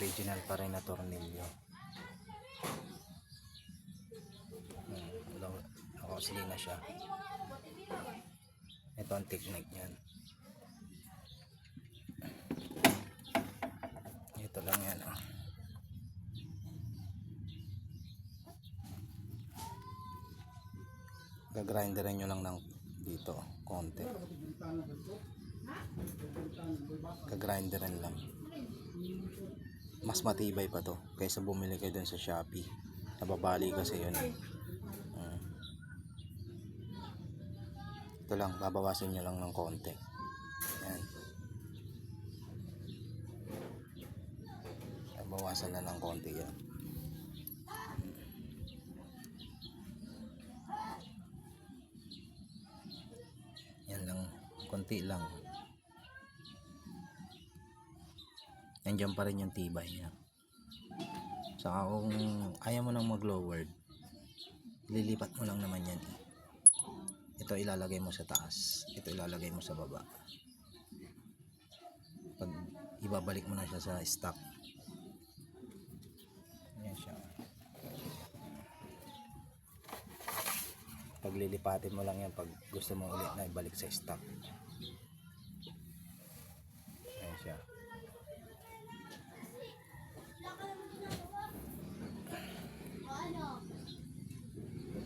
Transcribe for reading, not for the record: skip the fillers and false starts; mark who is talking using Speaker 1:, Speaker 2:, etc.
Speaker 1: original pa rin na tornilyo. Nakosli na siya. Ito ang technique niyan. Ito lang yan, oh. Gagrinderin nyo lang ng dito konti. Gagrinderin lang. Mas matibay pa to kaysa bumili kayo dun sa Shopee. Nababali kasi yun. Ito lang, babawasin nyo lang ng konti. Ayan. Bawasan na ng konti yan. Yan lang, konti lang. Nandiyan pa rin yung tibay niya. Saka kung ayaw mo nang mag-lowered, lilipat mo lang naman yan. Ito ilalagay mo sa taas, ito ilalagay mo sa baba. Pag ibabalik mo na siya sa stock. Yan siya. Pag lilipatin mo lang yan pag gusto mo ulit na ibalik sa stock.